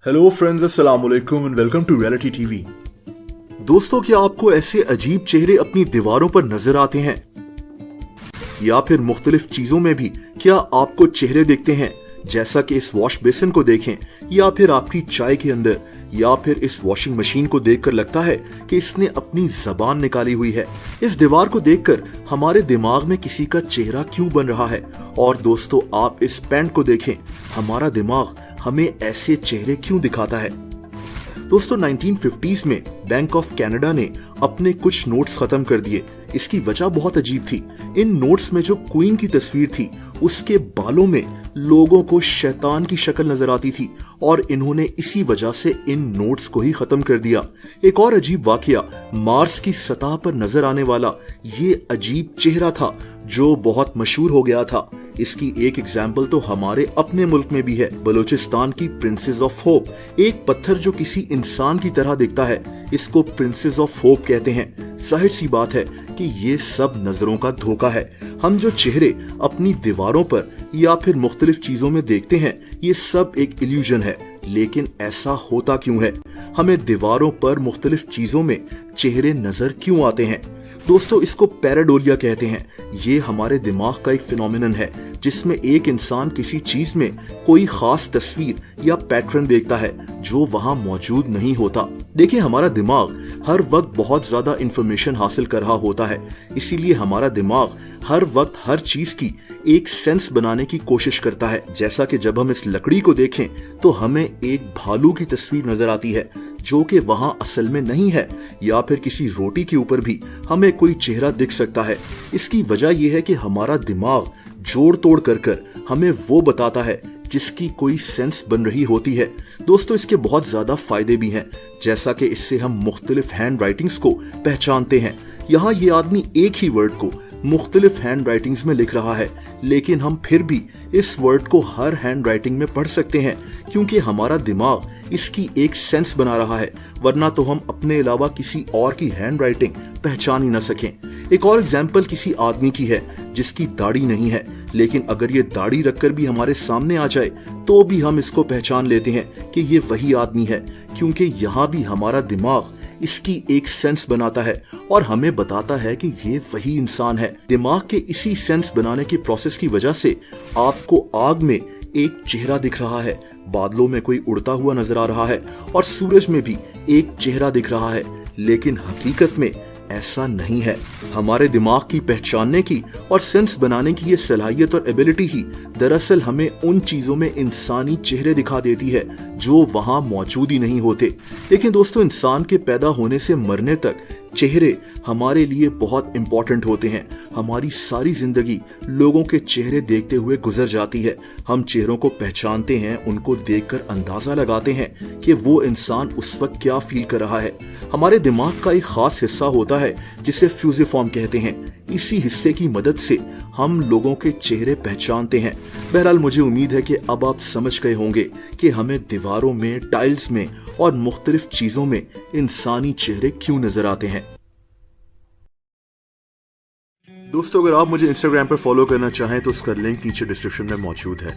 Hello friends, अस्सलाम वालेकुम and welcome to reality TV. दोस्तों, क्या आपको ऐसे अजीब चेहरे अपनी दीवारों पर नजर आते हैं या फिर मुख्तलिफ चीजों में भी क्या आपको चेहरे दिखते हैं, जैसा कि इस वॉश बेसिन को देखें या फिर आपकी चाय के अंदर या फिर इस वॉशिंग मशीन को देखकर लगता है कि इसने अपनी जबान निकाली हुई है। इस दीवार को देखकर हमारे दिमाग में किसी का चेहरा क्यों बन रहा है। और दोस्तों, आप इस पैंट को देखें, हमारा दिमाग हमें ऐसे चेहरे क्यों दिखाता है। दोस्तों, 1950s में बैंक ऑफ कनाडा ने अपने कुछ नोट्स खत्म कर दिए। इसकी वजह बहुत अजीब थी। इन नोट्स में जो क्वीन की तस्वीर थी, उसके बालों में लोगों को शैतान की शक्ल नजर आती थी और इन्होंने इसी वजह से इन नोट्स को ही खत्म कर दिया। एक और अजीब वाकया, मार्स की सतह पर नजर आने वाला ये अजीब चेहरा था जो बहुत मशहूर हो गया था। इसकी एक एग्जाम्पल तो हमारे अपने मुल्क में भी है। बलूचिस्तान की प्रिंसेस ऑफ होप, एक पत्थर जो किसी इंसान की तरह दिखता है, इसको प्रिंसेस ऑफ होप कहते हैं। जाहिर सी बात है कि ये सब नजरों का धोखा है। हम जो चेहरे अपनी दीवारों पर या फिर मुख्तलिफ चीजों में देखते हैं, ये सब एक इल्यूजन है। लेकिन ऐसा होता क्यों है? हमें दीवारों पर मुख्तलिफ चीजों में चेहरे नजर क्यों आते हैं? दोस्तों, इसको पैराडोलिया कहते हैं। ये हमारे दिमाग का एक फिनोमिनन है जिसमें एक इंसान किसी चीज में कोई खास तस्वीर या पैटर्न देखता है जो वहां मौजूद नहीं होता। देखिए, हमारा दिमाग हर वक्त बहुत ज्यादा इंफॉर्मेशन हासिल कर रहा होता है, इसीलिए हमारा दिमाग हर वक्त हर चीज की एक सेंस बनाने की कोशिश करता है। जैसा कि जब हम इस लकड़ी को देखें तो हमें एक भालू की तस्वीर नजर आती है जो कि वहां असल में नहीं है, या फिर किसी रोटी के ऊपर भी हमें कोई चेहरा दिख सकता है। इसकी वजह यह है कि हमारा दिमाग जोड़ तोड़ कर हमें वो बताता है जिसकी कोई सेंस बन रही होती है। दोस्तों, इसके बहुत ज्यादा फायदे भी हैं, जैसा कि इससे हम मुख्तलिफ हैंड राइटिंग्स को पहचानते हैं। यहाँ ये आदमी एक ही वर्ड को मुख्तलिफ हैंड राइटिंग्स में लिख रहा है, लेकिन हम फिर भी इस वर्ड को हर हैंड राइटिंग में पढ़ सकते हैं क्योंकि हमारा दिमाग इसकी एक सेंस बना रहा है, वरना तो हम अपने अलावा किसी और की हैंड राइटिंग पहचान ही न सकें। एक और एग्जाम्पल किसी आदमी की है जिसकी दाढ़ी नहीं है, लेकिन अगर ये दाढ़ी रखकर भी हमारे सामने आ जाए तो भी हम इसको पहचान लेते हैं कि ये वही आदमी है, क्योंकि यहाँ भी हमारा दिमाग इसकी एक सेंस बनाता है और हमें बताता है कि ये वही इंसान है। दिमाग के इसी सेंस बनाने की प्रोसेस की वजह से आपको आग में एक चेहरा दिख रहा है, बादलों में कोई उड़ता हुआ नजर आ रहा है और सूरज में भी एक चेहरा दिख रहा है, लेकिन हकीकत में ऐसा नहीं है। हमारे दिमाग की पहचानने की और सेंस बनाने की ये सलाहियत और एबिलिटी ही दरअसल हमें उन चीजों में इंसानी चेहरे दिखा देती है जो वहां मौजूद ही नहीं होते। देखिए दोस्तों, इंसान के पैदा होने से मरने तक चेहरे हमारे लिए बहुत इंपॉर्टेंट होते हैं। हमारी सारी जिंदगी लोगों के चेहरे देखते हुए गुजर जाती है। हम चेहरों को पहचानते हैं, उनको देखकर अंदाजा लगाते हैं कि वो इंसान उस वक्त क्या फील कर रहा है। हमारे दिमाग का एक खास हिस्सा होता है जिसे फ्यूजिफॉर्म कहते हैं। इसी हिस्से की मदद से हम लोगों के चेहरे पहचानते हैं। बहरहाल, मुझे उम्मीद है कि अब आप समझ गए होंगे कि हमें दीवारों में, टाइल्स में और मुख्तलिफ चीजों में इंसानी चेहरे क्यों नजर आते हैं। दोस्तों, अगर आप मुझे इंस्टाग्राम पर फॉलो करना चाहें तो उसका लिंक नीचे डिस्क्रिप्शन में मौजूद है।